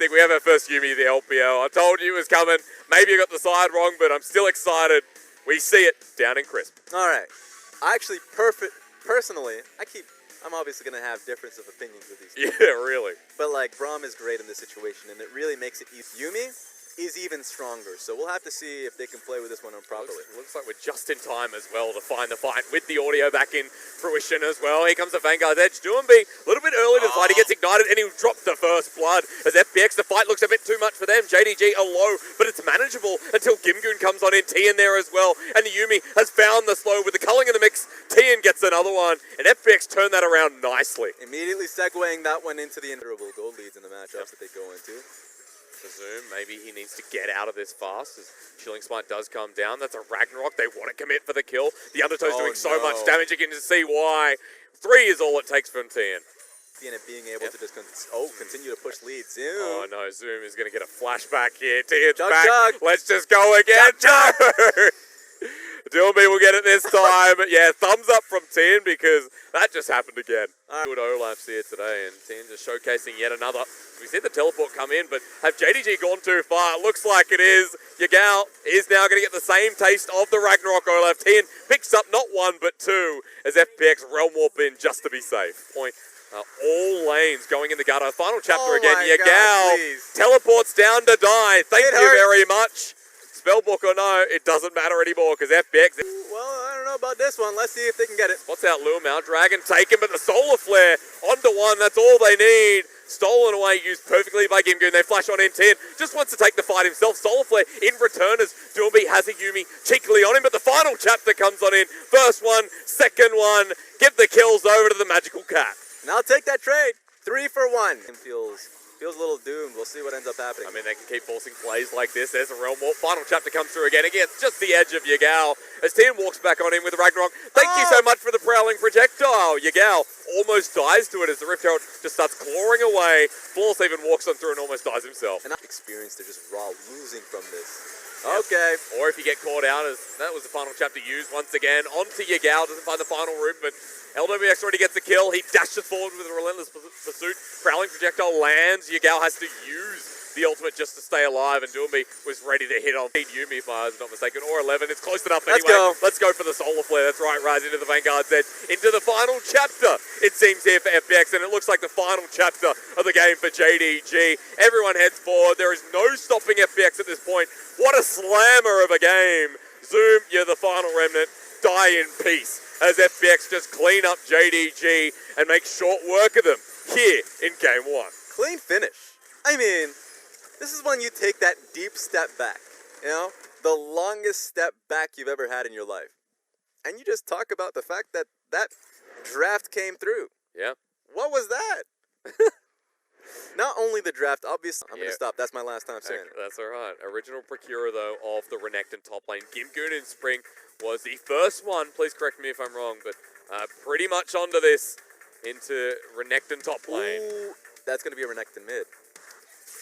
exciting. We have our first Yuumi of the LPL. I told you it was coming. Maybe I got the side wrong, but I'm still excited. We see it down in crisp. All right. I actually personally, I'm obviously going to have difference of opinions with these people. Yeah, really. But like, Braum is great in this situation, and it really makes it easy. Yuumi is even stronger, so we'll have to see if they can play with this one properly. Looks like we're just in time as well to find the fight with the audio back in fruition as well. Here comes the Vanguard's Edge. Yuumi a little bit early to the fight. He gets ignited and he drops the first blood. As FPX, the fight looks a bit too much for them. JDG are low, but it's manageable until Gimgoon comes on in. Tien there as well. And the Yuumi has found the slow with the culling in the mix. Tien gets another one, and FPX turned that around nicely. Immediately segueing that one into the inevitable gold leads in the matchups that they go into. Zoom, maybe he needs to get out of this fast as Chilling Smite does come down. That's a Ragnarok. They want to commit for the kill. The Undertow's doing so much damage. You can just see why. 3 is all it takes from Tien. And being able to just continue to push lead. Zoom. Oh no, Zoom is going to get a flashback here. Tien's Chug, back. chug. Let's just go again. Chug, chug. Yuumi will get it this time. Yeah, thumbs up from Tien because that just happened again. Good Olaf's here today, and Tien just showcasing yet another. We see the teleport come in, but have JDG gone too far? It looks like it is. Yagao is now going to get the same taste of the Ragnarok Olaf. Tien picks up not 1, but 2 as FPX realm warp in just to be safe. Point. All lanes going in the gutter. Final chapter again. Yagao teleports down to die. Thank you very much. Spellbook or no, it doesn't matter anymore because FPX. Well, I don't know about this one. Let's see if they can get it. What's out Luau? Dragon taken, but the Solar Flare onto 1. That's all they need. Stolen away, used perfectly by Gimgoon. They flash on in 10. Just wants to take the fight himself. Solar Flare in return as Yuumi has a Yuumi cheekily on him, but the final chapter comes on in. First one, second one. Give the kills over to the Magical Cat. And I'll take that trade. 3 for 1. Feels a little doomed. We'll see what ends up happening. I mean, they can keep forcing plays like this. There's a realm warp. Final chapter comes through again. Again, it's just the edge of Yagao as Tien walks back on in with the Ragnarok. Thank you so much for the prowling projectile. Yagao almost dies to it as the Rift Herald just starts clawing away. Flawless even walks on through and almost dies himself. And experience, they're just raw losing from this. Yep. Okay. Or if you get caught out, as that was the final chapter used once again. Onto Yagao, doesn't find the final route, but LWX already gets the kill. He dashes forward with a relentless pursuit. Prowling projectile lands. Yagao has to use the ultimate just to stay alive, and Yuumi was ready to hit on Yuumi, if I was not mistaken, or 11. It's close enough anyway. Let's go for the Solar Flare. That's right, Rise into the Vanguard's Edge. Into the final chapter, it seems here for FPX, and it looks like the final chapter of the game for JDG. Everyone heads forward. There is no stopping FPX at this point. What a slammer of a game. Zoom, you're the final remnant. Die in peace as FPX just clean up JDG and make short work of them here in Game 1. Clean finish. I mean, this is when you take that deep step back, you know, the longest step back you've ever had in your life. And you just talk about the fact that that draft came through. Yeah. What was that? Not only the draft, obviously. I'm going to stop. That's my last time saying it. That's all right. Original procurer, though, of the Renekton top lane. Gimgoon in Spring was the first one. Please correct me if I'm wrong, but pretty much onto this into Renekton top lane. Ooh, that's going to be a Renekton mid.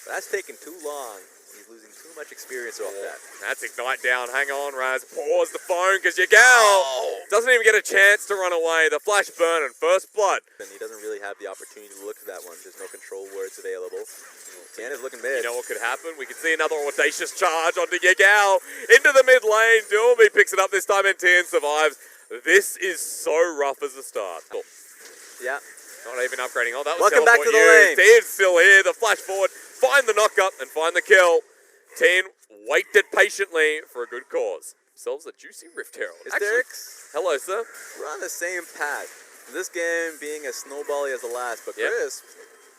That's taking too long. He's losing too much experience off that. That's Ignite down. Hang on, Raz. Pause the phone because Yagao doesn't even get a chance to run away. The flash burn and first blood. And he doesn't really have the opportunity to look for that one. There's no control words available. Tien is looking mid. You know what could happen? We could see another audacious charge onto Yagao into the mid lane. Yuumi picks it up this time and Tien survives. This is so rough as a start. Cool. Yeah. Not even upgrading. Oh, that was Welcome back to the lane. Tien's still here. The flash forward. Find the knock up and find the kill. Tien waited patiently for a good cause. Themselves a juicy Rift Herald. Hysterics. Hello, sir. We're on the same path. This game being as snowbally as the last, but Chris.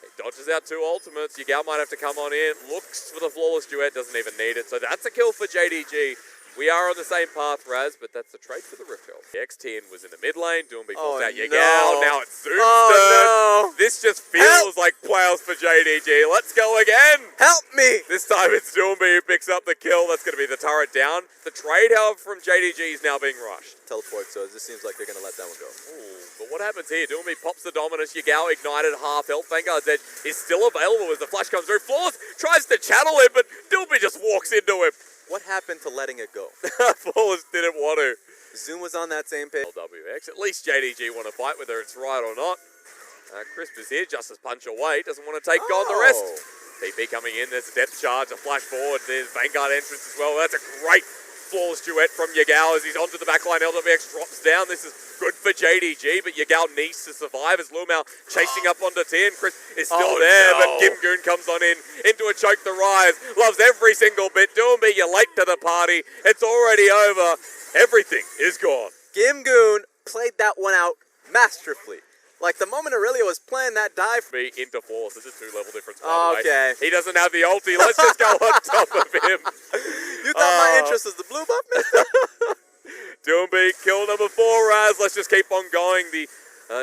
He dodges out 2 ultimates. Yagao might have to come on in. Looks for the flawless duet. Doesn't even need it. So that's a kill for JDG. We are on the same path, Raz, but that's the trade for the Rift Herald. X10 was in the mid lane, doing calls out Yagao. Now it's Zoom's turn. This just feels like plows for JDG. Let's go again. Help me. This time it's Yuumi who picks up the kill. That's going to be the turret down. The trade, however, from JDG is now being rushed. Teleport, so it just seems like they're going to let that one go. Ooh, but what happens here? Yuumi pops the Dominus. Yagao ignited half health. Vanguard's Edge is still available as the flash comes through. Flawless tries to channel him, but Yuumi just walks into him. What happened to letting it go? Flawless didn't want to. Zoom was on that same page. LWX. At least JDG want to fight, whether it's right or not. Crisp is here, just as punch away, doesn't want to take on the rest. PP coming in, there's a depth charge, a flash forward, there's Vanguard entrance as well. That's a great flawless duet from Yagao as he's onto the backline. LWX drops down. This is good for JDG, but Yagao needs to survive as Lumao chasing up onto Tin. Chris is still there, but Gimgoon comes on in into a choke the rise. Loves every single bit. Yuumi, you're late to the party. It's already over. Everything is gone. Gimgoon played that one out masterfully. Like the moment Aurelia was playing that dive. Be into force. There's a 2-level difference. By the Okay. way. He doesn't have the ulti. Let's just go on top of him. You thought my interest was the blue buff, man? Yuumi, kill number 4, Raz. Let's just keep on going. The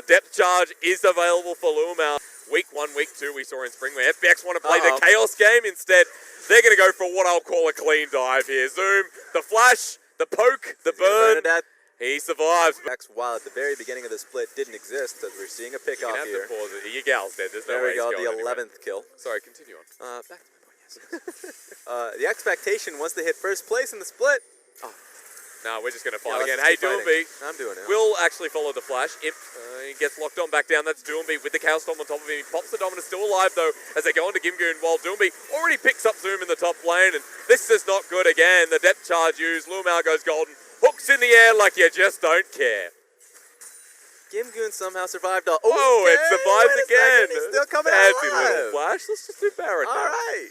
depth charge is available for Lumao. Week 1, week 2, we saw in spring where FPX want to play the Chaos game. Instead, they're going to go for what I'll call a clean dive here. Zoom, the flash, the poke, the burn. He survives. While at the very beginning of the split didn't exist, as we're seeing a pick off here. Your gal's dead. There's no there way we go, he's the going 11th kill. Sorry, continue on. Back to my point, yes. The expectation once they hit first place in the split. No, we're just going to fight again. Hey, Yuumi. I'm doing it. Will actually follow the flash. If he gets locked on back down, that's Yuumi with the Chaos Storm on top of him. He pops the Dominus, still alive though, as they go on to Gimgoon, while Yuumi already picks up Zoom in the top lane, and this is not good again. The depth charge used. Lumao goes golden. Hooks in the air like you just don't care. Gimgoon somehow survived all. Oh, it survives again. He's still coming Fancy alive. little flash. Let's just do Baron now. All right.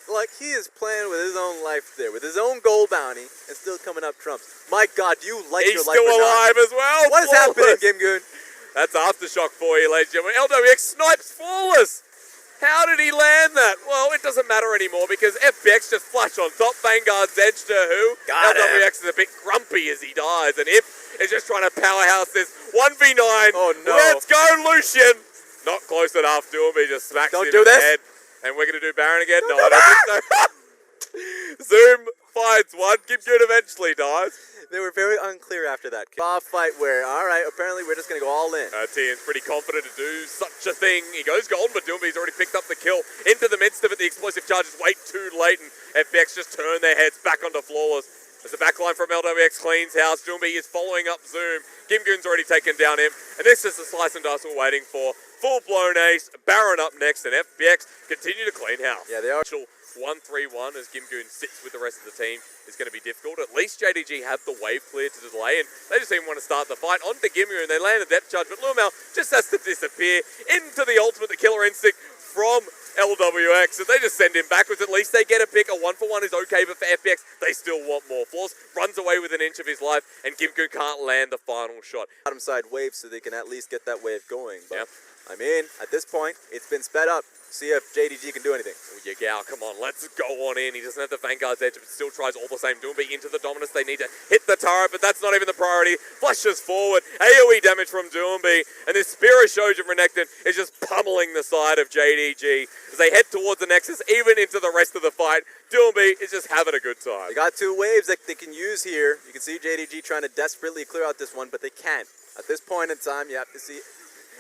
Like, he is playing with his own life there, with his own gold bounty, and still coming up trumps. My God, you like your life He's still alive as well. What is happening, Gimgoon? That's Aftershock for you, ladies and gentlemen. LWX snipes flawless. How did he land that? Well, it doesn't matter anymore because FPX just flash on top. Vanguard's edge to who? LWX is a bit grumpy as he dies, and Imp is just trying to powerhouse this 1v9. Oh no. Let's go, Lucian. Not close enough. Yuumi just smacks him in the head. And we're going to do Baron again? No, I don't think so. Zoom finds one. Gimgoon eventually dies. They were very unclear after that boss fight where, all right, apparently we're just going to go all in. Tian's pretty confident to do such a thing. He goes golden, but Yuumi's already picked up the kill. Into the midst of it, the explosive charges way too late, and FPX just turn their heads back onto Flawless. As the backline from LWX cleans house, Yuumi is following up Zoom. Gimgoon's already taken down him, and this is the slice and dice we're waiting for. Full-blown ace, Baron up next, and FPX continue to clean house. Yeah, they are. 1-3-1 as Gimgoon sits with the rest of the team is going to be difficult. At least JDG have the wave clear to delay, and they just even want to start the fight. On to Gimgoon, they land the depth charge, but Lumao just has to disappear into the ultimate, the killer instinct from LWX, and they just send him backwards. At least they get a pick. A 1-for-1 is okay, but for FPX, they still want more. Flaws runs away with an inch of his life, and Gimgoon can't land the final shot. Bottom side wave so they can at least get that wave going. But, I mean, at this point, it's been sped up. See if JDG can do anything. Oh, Yagao, come on, let's go on in. He doesn't have the Vanguard's edge, but still tries all the same. Yuumi into the Dominus. They need to hit the turret, but that's not even the priority. Flashes forward. AoE damage from Yuumi, and this Spear of Shojin Renekton is just pummeling the side of JDG as they head towards the Nexus, even into the rest of the fight. Yuumi is just having a good time. They got 2 waves that they can use here. You can see JDG trying to desperately clear out this one, but they can't. At this point in time, you have to see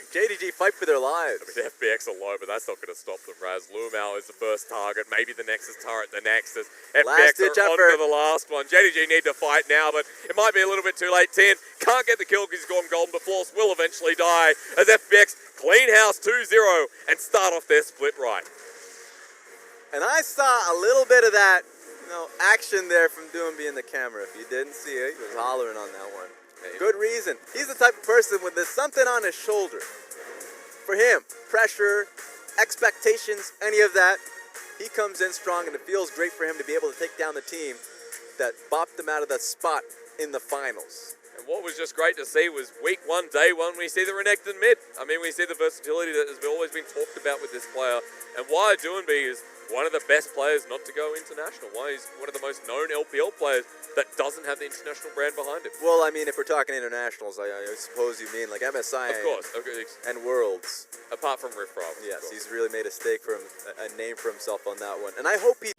JDG fight for their lives. I mean, FPX are low, but that's not going to stop them, Raz. Lumao is the first target. Maybe the Nexus turret, the Nexus. FPX are on to the last one. JDG need to fight now, but it might be a little bit too late. 10 can't get the kill because he's gone golden, but Flawless will eventually die as FPX clean house 2-0 and start off their split right. And I saw a little bit of that, action there from Yuumi in the camera. If you didn't see it, he was hollering on that one. Good reason. He's the type of person when there's something on his shoulder. For him, pressure, expectations, any of that, he comes in strong, and it feels great for him to be able to take down the team that bopped him out of that spot in the finals. And what was just great to see was week 1, day 1, we see the Renekton mid. I mean, we see the versatility that has always been talked about with this player. And why Yuumi is one of the best players not to go international. Why he's one of the most known LPL players that doesn't have the international brand behind him. Well, I mean, if we're talking internationals, I suppose you mean like MSI of course. And Worlds. Apart from Rift Rival. Yes, he's really made a name for himself on that one. And I hope he...